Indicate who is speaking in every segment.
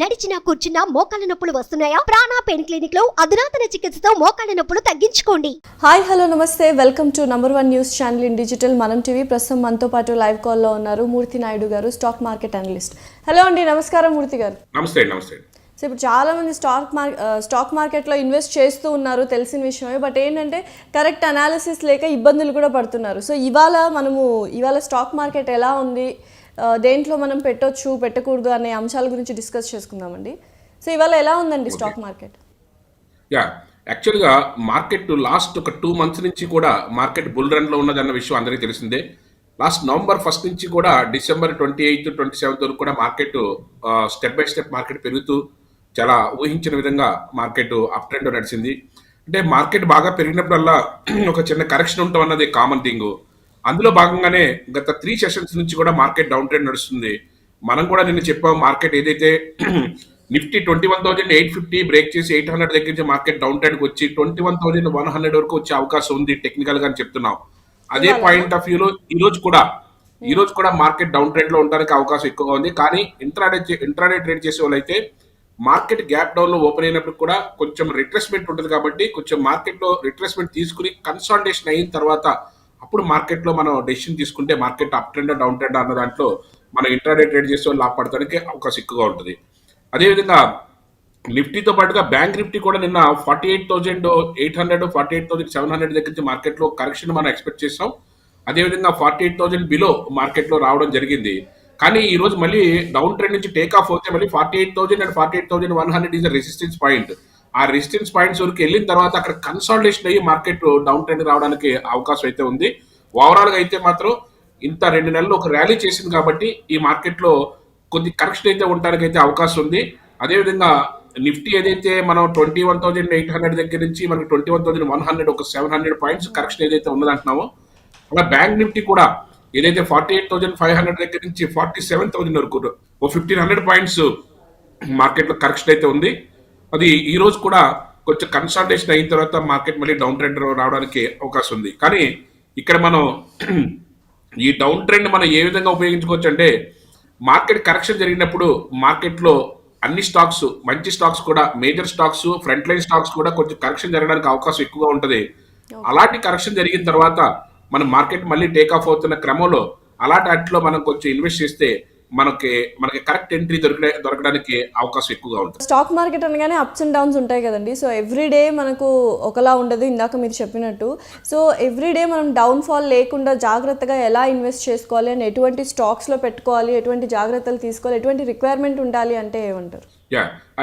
Speaker 1: నడిచినా కూర్చున్నా మోకాళ్ళ నొప్పులు వస్తున్నాయా? ప్రాణ పెయిన్ క్లినిక్ లో అధునాతన చికిత్సతో మోకాళ్ళ నొప్పులు తగ్గించుకోండి.
Speaker 2: హాయ్ హలో నమస్తే, welcome to #1 news channel in digital మనం టీవీ. ప్రస్తుతం మనతో పాటు లైవ్ కాల్లో ఉన్నారు మూర్తి నాయుడు గారు, స్టాక్ మార్కెట్ అనలిస్ట్. హలో అండి, నమస్కారం మూర్తి గారు.
Speaker 3: నమస్తే. నమస్తే.
Speaker 2: సో ఇప్పుడు చాలా మంది స్టాక్ మార్కెట్లో ఇన్వెస్ట్ చేస్తూ ఉన్నారు, తెలిసిన విషయమే. బట్ ఏంటంటే కరెక్ట్ అనాలిసిస్ లేక ఇబ్బందులు కూడా పడుతున్నారు. సో ఇవాళ స్టాక్ మార్కెట్ ఎలా ఉంది, దేంట్లో మనం పెట్టొచ్చు పెట్టకూడదు అనే అంశాల గురించి డిస్కస్ చేసుకుందామండి. సో ఇవాళ ఎలా ఉందండి స్టాక్ మార్కెట్?
Speaker 3: యాక్చువల్గా మార్కెట్ లాస్ట్ ఒక 2 months నుంచి కూడా మార్కెట్ బుల్ రన్లో ఉన్నదన్న విషయం అందరికీ తెలిసిందే. లాస్ట్ November 1st నుంచి కూడా December 28, 27 వరకు కూడా market step by step market పెరుగుతూ చాలా ఊహించిన విధంగా మార్కెట్ అప్ ట్రెండ్ నడిచింది. అంటే మార్కెట్ బాగా పెరిగినప్పుడల్లా ఒక చిన్న కరెక్షన్ ఉండటం అన్నది కామన్ థింగ్. అందులో భాగంగానే గత 3 sessions నుంచి కూడా మార్కెట్ డౌన్ ట్రెండ్ నడుస్తుంది. మనం కూడా నిన్న చెప్పాం, మార్కెట్ ఏదైతే నిఫ్టీ 21,850 బ్రేక్ చేసి 800 దగ్గర నుంచి మార్కెట్ డౌన్ ట్రెండ్కి వచ్చి 21,100 వరకు వచ్చే అవకాశం ఉంది టెక్నికల్ గా చెప్తున్నాం. అదే పాయింట్ ఆఫ్ వ్యూలో ఈ రోజు కూడా మార్కెట్ డౌన్ ట్రెండ్ లో ఉండడానికి అవకాశం ఎక్కువగా ఉంది. కానీ ఇంట్రాడే ట్రేడ్ చేసే వాళ్ళు అయితే మార్కెట్ గ్యాప్ డౌన్ లో ఓపెన్ అయినప్పుడు కూడా కొంచెం రిట్రెస్మెంట్ ఉంటుంది కాబట్టి కొంచెం మార్కెట్ లో రిట్రెస్మెంట్ తీసుకుని కన్సాలిడేషన్ అయిన తర్వాత అప్పుడు మార్కెట్ లో మనం డెసిషన్ తీసుకుంటే market up trend down trend అన్న దాంట్లో మనం ఇంట్రాడే ట్రేడ్ చేసే వాళ్ళు లాభపడటానికి అవకాశం ఎక్కువగా ఉంటుంది. అదేవిధంగా నిఫ్టీతో పాటుగా బ్యాంక్ నిఫ్టీ కూడా నిన్న 48,800 48,700 దగ్గర నుంచి మార్కెట్ లో కరెక్షన్ మనం ఎక్స్పెక్ట్ చేసాం. అదేవిధంగా 48,000 బిలో మార్కెట్ లో రావడం జరిగింది. కానీ ఈ రోజు మళ్ళీ డౌన్ ట్రెండ్ నుంచి టేక్ ఆఫ్ అవుతే మళ్ళీ 48,000 అండ్ 48,100 ఈజ్ రెసిస్టెన్స్ పాయింట్. ఆ రెసిస్టెన్స్ పాయింట్స్ వరకు వెళ్ళిన తర్వాత అక్కడ కన్సాలిడేషన్ అయ్యి మార్కెట్ డౌన్ ట్రెండ్ రావడానికి అవకాశం అయితే ఉంది. ఓవరాల్ గా అయితే మాత్రం ఇంత 2 నెలలు ఒక ర్యాలీ చేసింది కాబట్టి ఈ మార్కెట్ లో కొద్ది కరెక్షన్ అయితే ఉండడానికి అయితే అవకాశం ఉంది. అదేవిధంగా నిఫ్టీ ఏదైతే మనం 21,800 దగ్గర నుంచి మనకి 21,100 ఒక 700 పాయింట్స్ కరెక్షన్ ఏదైతే ఉన్నదంటున్నామో, అలా బ్యాంక్ నిఫ్టీ కూడా ఏదైతే 48,500 దగ్గర నుంచి 47,000 వరకు ఓ 1,500 పాయింట్స్ మార్కెట్ లో కరెక్షన్ అయితే ఉంది. అది ఈ రోజు కూడా కొంచెం కన్సల్టేషన్ అయిన తర్వాత మార్కెట్ మళ్ళీ డౌన్ ట్రెండ్ రావడానికి అవకాశం ఉంది. కానీ ఇక్కడ మనం ఈ డౌన్ ట్రెండ్ మనం ఏ విధంగా ఉపయోగించుకోవచ్చు అంటే, మార్కెట్ కరెక్షన్ జరిగినప్పుడు మార్కెట్లో అన్ని స్టాక్స్, మంచి స్టాక్స్ కూడా, major stocks, front line stocks కూడా కొంచెం కరెక్షన్ జరగడానికి అవకాశం ఎక్కువగా ఉంటుంది. అలాంటి కరెక్షన్ జరిగిన తర్వాత మనం మార్కెట్ మళ్ళీ టేక్ ఆఫ్ అవుతున్న క్రమంలో అలాంటి వాటిలో మనం కొంచెం ఇన్వెస్ట్ చేస్తే మనకి కరెక్ట్ ఎంట్రీ దొరకడానికి అవకాశం ఎక్కువగా ఉంటుంది.
Speaker 2: స్టాక్ మార్కెట్ అనగానే అప్స్ అండ్ డౌన్స్ ఉంటాయి కదండి. సో ఎవ్రీడే మనకు ఒకలా ఉండదు, ఇందాక మీరు చెప్పినట్టు. సో ఎవ్రీడే మనం డౌన్ ఫాల్ లేకుండా జాగ్రత్తగా ఎలా ఇన్వెస్ట్ చేసుకోవాలి అని, ఎటువంటి స్టాక్స్లో పెట్టుకోవాలి, ఎటువంటి జాగ్రత్తలు తీసుకోవాలి, ఎటువంటి రిక్వైర్మెంట్ ఉండాలి అంటే ఏమంటారు?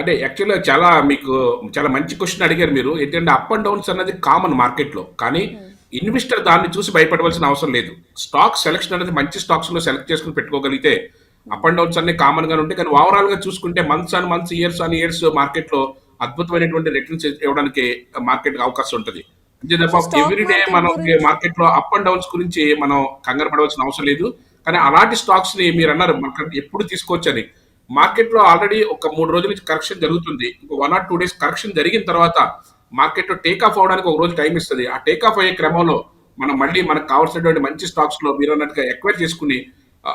Speaker 3: అంటే యాక్చువల్గా చాలా మంచి క్వశ్చన్ అడిగారు మీరు. ఏంటంటే అప్ అండ్ డౌన్స్ అన్నది కామన్ మార్కెట్లో, కానీ ఇన్వెస్టర్ దాన్ని చూసి భయపడవలసిన అవసరం లేదు. స్టాక్ సెలెక్షన్ అనేది మంచి స్టాక్స్ లో సెలెక్ట్ చేసుకుని పెట్టుకోగలిగితే అప్ అండ్ డౌన్స్ అన్ని కామన్ గా ఉంటాయి. కానీ ఓవరాల్ గా చూసుకుంటే మంత్స్ ఇయర్స్ మార్కెట్ లో అద్భుతమైనటువంటి రిటర్న్స్ ఇవ్వడానికి మార్కెట్ అవకాశం ఉంటుంది. ఎవ్రీడే మనం మార్కెట్ లో అప్ అండ్ డౌన్స్ గురించి మనం కంగారు పడవలసిన అవసరం లేదు. కానీ అలాంటి స్టాక్స్ ని మీరు అన్నారు ఎప్పుడు తీసుకోవచ్చని. మార్కెట్ లో ఆల్రెడీ ఒక 3 రోజుల నుంచి కరెక్షన్ జరుగుతుంది. 1 or 2 days కరెక్షన్ జరిగిన తర్వాత మార్కెట్ లో టేక్ ఆఫ్ అవడానికి ఒక రోజు టైం ఇస్తుంది. ఆ టేక్ ఆఫ్ అయ్యే క్రమంలో మనం మళ్ళీ మనకు కావాల్సినటువంటి మంచి స్టాక్స్ లో మీరు అన్నట్టుగా ఎక్వైర్ చేసుకుని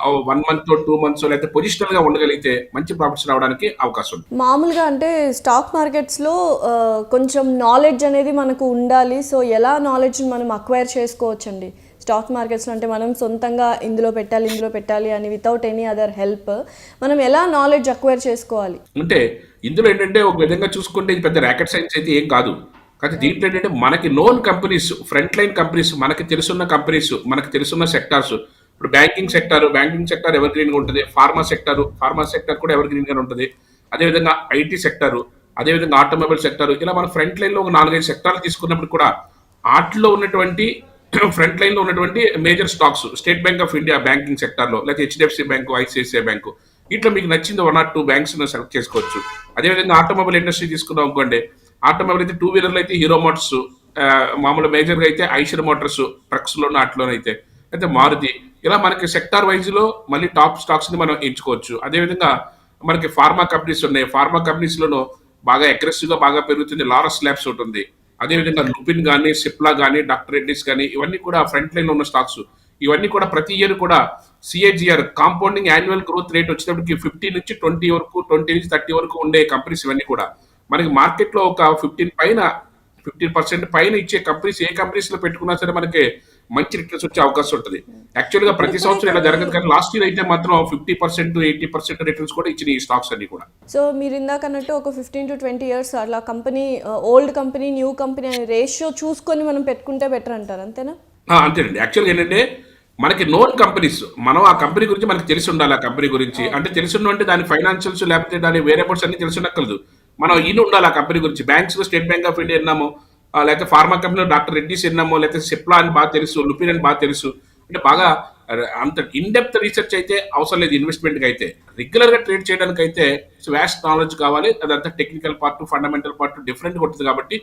Speaker 3: 1 month 2 months లేకపోతే పొజిషనల్ గా ఉండగలిగితే మంచి ప్రాఫిట్స్ రావడానికి అవకాశం ఉంది.
Speaker 2: మామూలుగా అంటే స్టాక్ మార్కెట్స్ లో కొంచెం నాలెడ్జ్ అనేది మనకు ఉండాలి. సో ఎలా నాలెడ్జ్ మనం అక్వైర్ చేసుకోవచ్చండి స్టాక్ మార్కెట్స్లో? అంటే మనం సొంతంగా ఇందులో పెట్టాలి అని వితౌట్ ఎనీ అదర్ హెల్ప్ మనం ఎలా నాలెడ్జ్ అక్వైర్ చేసుకోవాలి?
Speaker 3: అంటే ఇందులో ఏంటంటే ఒక విధంగా చూసుకుంటే ఇది పెద్ద రాకెట్ సైన్స్ అయితే ఏం కాదు. కానీ దీంట్లో ఏంటంటే మనకి known companies, front line companies, మనకి తెలుసున్న కంపెనీస్, మనకి తెలుసున్న సెక్టార్స్. ఇప్పుడు బ్యాంకింగ్ సెక్టార్ ఎవర్ గ్రీన్ గా ఉంటుంది. ఫార్మా సెక్టార్ కూడా ఎవర్ గ్రీన్ గా ఉంటుంది. అదేవిధంగా ఐటీ సెక్టారు, అదేవిధంగా ఆటోమొబైల్ సెక్టార్, ఇలా మన ఫ్రంట్ లైన్ లో ఒక 4-5 సెక్టార్లు తీసుకున్నప్పుడు కూడా వాటిలో ఉన్నటువంటి ఫ్రంట్ లైన్ లో ఉన్నటువంటి major stocks, state bank of India banking sector లో, లేకపోతే HDFC బ్యాంకు, ICICI బ్యాంకు, ఇట్లా మీకు నచ్చింది 1 or 2 బ్యాంక్స్ సెలెక్ట్ చేసుకోవచ్చు. అదేవిధంగా ఆటోమొబైల్ ఇండస్ట్రీ తీసుకుందాం అనుకోండి. ఆటోమొబైల్ అయితే 2 వీలర్లు అయితే హీరో మోటార్స్, మామూలు మేజర్ గా అయితే ఐషర్ మోటార్స్, ట్రక్స్ లోనూ అట్లోనైతే అయితే మారుతి, ఇలా మనకి సెక్టార్ వైజ్ లో మళ్ళీ టాప్ స్టాక్స్ ని మనం ఎంచుకోవచ్చు. అదేవిధంగా మనకి ఫార్మా కంపెనీస్ ఉన్నాయి. ఫార్మా కంపెనీస్ లోనూ బాగా అగ్రెసివ్ గా బాగా పెరుగుతుంది లారస్ ల్యాబ్స్ ఉంటుంది. అదేవిధంగా లుపిన్ కానీ, సిప్లా కానీ, డాక్టర్ రెడ్డిస్ కానీ, ఇవన్నీ కూడా ఫ్రంట్ లైన్ లో ఉన్న స్టాక్స్. ఇవన్నీ కూడా ప్రతి ఇయర్ కూడా CAGR compounding annual growth rate వచ్చేటప్పటికి 15 నుంచి 20 వరకు, 20 నుంచి 30 వరకు ఉండే కంపెనీస్ ఇవన్నీ కూడా మనకి మార్కెట్ లో ఒక 15% పైన ఇచ్చే కంపెనీస్ ఏ కంపెనీస్ లో పెట్టుకున్నా సరే మనకి మంచి రిటర్న్స్ వచ్చే అవకాశం ఉంటుంది. యాక్చువల్ గా ప్రతి సంవత్సరం ఇలా జరగదు, కానీ లాస్ట్ ఇయర్ అయితే మాత్రం 50%, 80% రిటర్న్స్ కూడా ఇచ్చిన ఈ స్టాక్స్ అన్ని కూడా.
Speaker 2: సో మీరు ఇందాక అన్నట్టు ఒక 15 to 20 years అట్లా company, old company, new company అనే రేషియో చూసుకొని మనం పెట్టుకుంటే బెటర్ అంటారు, అంతేనా?
Speaker 3: అంతేనండి. యాక్చువల్గా ఏంటంటే మనకి నోన్ కంపెనీస్, మనం ఆ కంపెనీ గురించి మనకి తెలిసి ఉండాలి. ఆ కంపెనీ గురించి అంటే తెలిసి అంటే దాని ఫైనాన్షియల్స్ లేకపోతే దాని వేరియబుల్స్ అన్ని తెలిసి ఉండక్కర్లేదు, మనం ఈయన ఉండాలి ఆ కంపెనీ గురించి. బ్యాంక్స్ లో స్టేట్ బ్యాంక్ ఆఫ్ ఇండియా విన్నాము, లేకపోతే ఫార్మా కంపెనీలో డాక్టర్ రెడ్డిస్ విన్నాము, లేకపోతే సిప్లా అని బాగా తెలుసు, లుపిన్ అని బాగా తెలుసు. అంటే బాగా అంత ఇన్ డెప్త్ రీసెర్చ్ అయితే అవసరం లేదు ఇన్వెస్ట్మెంట్కి అయితే. రెగ్యులర్ గా ట్రేడ్ చేయడానికి అయితే వ్యాస్ట్ నాలెడ్జ్ కావాలి, అదంతా technical part, fundamental part different ఉంటుంది. కాబట్టి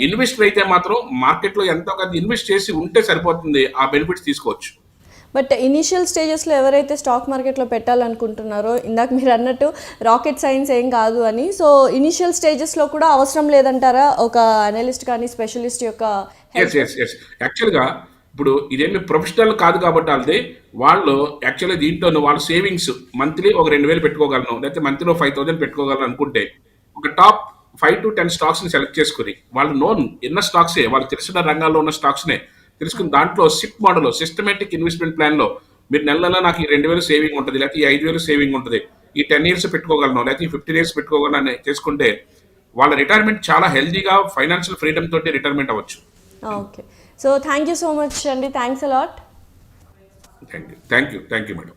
Speaker 3: ఇన్వెస్టర్ అయితే మాత్రం మార్కెట్ లో ఎంతో కొంత ఇన్వెస్ట్ చేసి ఉంటే సరిపోతుంది, ఆ బెనిఫిట్స్ తీసుకోవచ్చు.
Speaker 2: బట్ ఇనిషియల్ స్టేజెస్లో ఎవరైతే స్టాక్ మార్కెట్లో పెట్టాలనుకుంటున్నారో, ఇందాక మీరు అన్నట్టు రాకెట్ సైన్స్ ఏం కాదు అని, సో ఇనిషియల్ స్టేజెస్లో కూడా అవసరం లేదంటారా ఒక అనలిస్ట్ కానీ స్పెషలిస్ట్ యొక్క?
Speaker 3: యాక్చువల్గా ఇప్పుడు ఇదేమి ప్రొఫెషనల్ కాదు కాబట్టి వాళ్ళు యాక్చువల్గా దీంట్లో వాళ్ళ సేవింగ్స్ మంత్లీ ఒక 2,000 పెట్టుకోగలను, లేకపోతే మంత్లీలో 5,000 పెట్టుకోగలను అనుకుంటే ఒక టాప్ 5 to 10 స్టాక్స్ ని సెలెక్ట్ చేసుకుని వాళ్ళు నోన్ ఉన్న స్టాక్సే, వాళ్ళు తెలిసిన రంగాల్లో ఉన్న స్టాక్స్ నే తెలుసుకుని దాంట్లో SIP model, systematic investment plan లో మీరు నెలలో నాకు ఈ 2,000 సేవింగ్ ఉంటుంది, లేకపోతే ఈ 5,000 సేవింగ్ ఉంటుంది, ఈ 10 years పెట్టుకోగలను, లేకపోతే ఈ 15 years పెట్టుకోగలను అని చేసుకుంటే వాళ్ళ రిటైర్మెంట్ చాలా హెల్తీగా ఫైనాన్షియల్ ఫ్రీడమ్ తోటి రిటైర్మెంట్ అవ్వచ్చు.
Speaker 2: Okay, so thank you so much అండి, thanks a lot.
Speaker 3: Thank you madam.